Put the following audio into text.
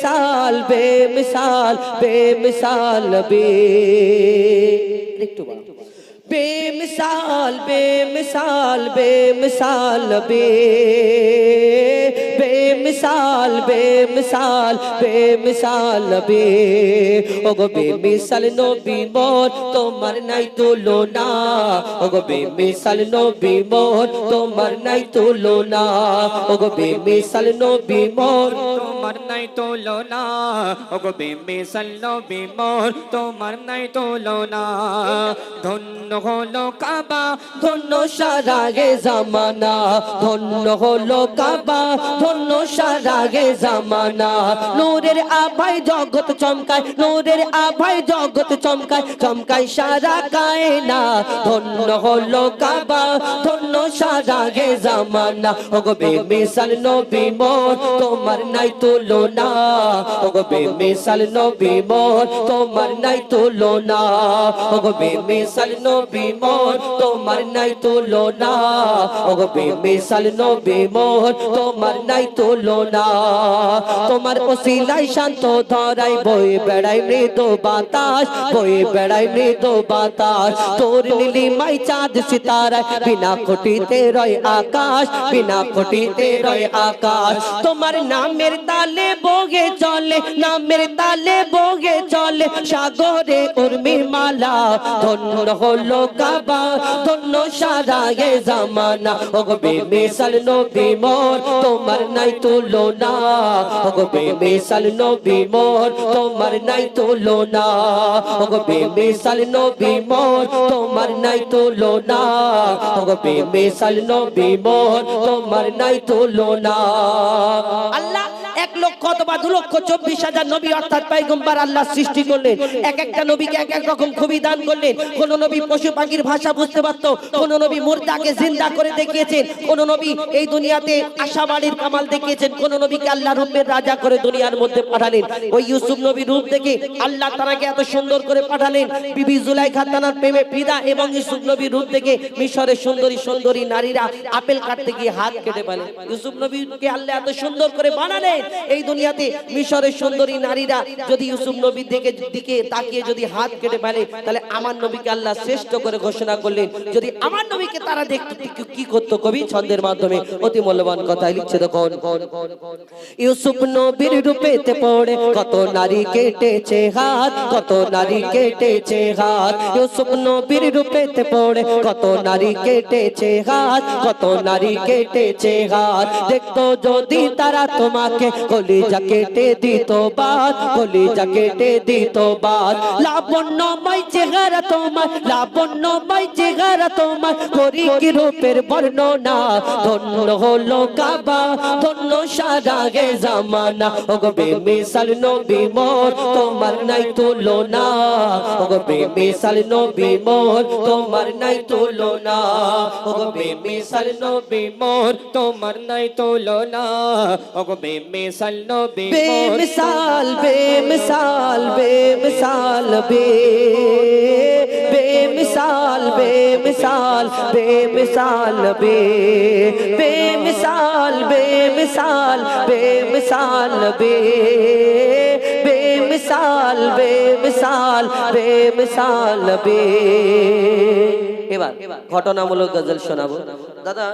साल बेमिसाल बेमिसाल बे बेमिसाल बेमिसाल बेमिसाल बे बेमिसाल बेमिसाल बेमिसाल बे ओगो बेमिसाल नबी मोर তোমার নাই তুলনা ওগো বেমিসাল নবী মোর তোমার নাই তুলনা ওগো বেমিসাল নবী মোর তোমার নাই তুলনা ওগো বেমিসাল নবী মোর তোমার নাই তুলনা ধন্য হলো কাবা ধন্য সারাগে জামানা ধন্য হলো কাবা ধন্য সারাগে জামানা নূরের আভায় জগৎ চমকায় নূরের আভায় জগৎ চমকায় চমকায় সারা কায়না ধন্য হলো কাবা ধন্য সারাগে জামানা ওগো বেমিসাল নবী মোর তোমার নাই তুলনা ওগো বেমিসাল নবী মোর তোমার নাই তুলনা ওগো বেমিসাল নবী মোর তোমার নাই তুলনা ওগো বেমিসাল নবী মোর তোমার নাই তুলনা তোমার ওসিলায় শান্ত ধরাই বয়ে বেড়াই মৃদু বাতাস বয়ে বেড়াই মৃদু বাতাস তোর নীলিমাই চাঁদ সিতারা বিনা খুঁটিতে রয় আকাশ বিনা খুঁটিতে রয় আকাশ তোমার নামের তালে বগে চলে নামের তালে বগে চলে সাগরে উর্মির মালা ধন্য হলো কাবা ধন্য সারাগে জামানা ওগো বেমিসাল নবী মোর তোমার নাই তুলনা ওগো বেমিসাল নবী মোর তোমার নাই তুলনা ওগো বেমিসাল নবী মোর তোমার নাই তুলনা ওগো বেমিসাল নবী মোর তোমার নাই তুলনা আল্লাহ 1,02,24,000 নবী অর্থাৎ পয়গম্বর আল্লাহ সৃষ্টি করলেন এক একটা নবীকে এক এক রকম খুবই দান করলেন কোন নবী পশু পাখির ভাষা বুঝতে পারত কোন নবী মুর্দাকে জিন্দা করে দেখিয়েছেন কোন নবী এই দুনিয়াতে আশাবাড়ির কামাল দেখিয়েছেন কোন নবীকে আল্লাহ রূপের রাজা করে দুনিয়ার মধ্যে পাঠালেন ওই ইউসুফ নবীর রূপ দেখে আল্লাহ তাআলাকে এত সুন্দর করে পাঠালেন বিবি জুলাইখা তার প্রেমে ফিদা এবং ইউসুফ নবীর রূপ দেখে মিশরের সুন্দরী সুন্দরী নারীরা আপেল কাটতে গিয়ে হাত কেটে ফেলে ইউসুফ নবীকে আল্লাহ এত সুন্দর করে বানালেন এই দুনিয়াতে মিশরের সুন্দরী নারীরা যদি ইউসুফ নবীর দিকে তাকিয়ে যদি হাত কেটে ফেলে তাহলে আমার নবীকে আল্লাহ শ্রেষ্ঠ করে ঘোষণা করলেন যদি আমার নবীকে তারা দেখতে কি করতে কবি ছন্দের মাধ্যমে অতি মূল্যবান কথা লিখছে দেখুন ইউসুফ নবীর রূপেতে পড়ে কত নারী কেটেছে হাত কত নারী কেটেছে হাত ইউসুফ নবীর রূপেতে পড়ে কত নারী কেটেছে হাত কত নারী কেটেছে হাত দেখতো যদি তারা তোমাকে কলিজা কেটে দিত বাদ কলিজা কেটে দিত বাদ লাবণ্যময় চেহারা তোমার লাবণ্যময় চেহারা তোমার করি কি রূপের বর্ণনা ধন্য হলো কাবা ধন্য সারাগে জামানা ওগো বেমিসাল নবী মোর তোমার নাই তুলনা ওগো বেমিসাল নবী মোর তোমার নাই তুলনা ওগো বেমিসাল নবী মোর তোমার নাই তুলনা ওগো বেমিসাল নবী মোর बेमिसाल बेमिसाल बेमिसाल बे बेमिसाल बेमिसाल बेमिसाल बे बेमिसाल बेमिसाल बेमिसाल बे बेमिसाल बेमिसाल बेमिसाल बे এবার ঘটনামূলক গজল শোনাবো দাদা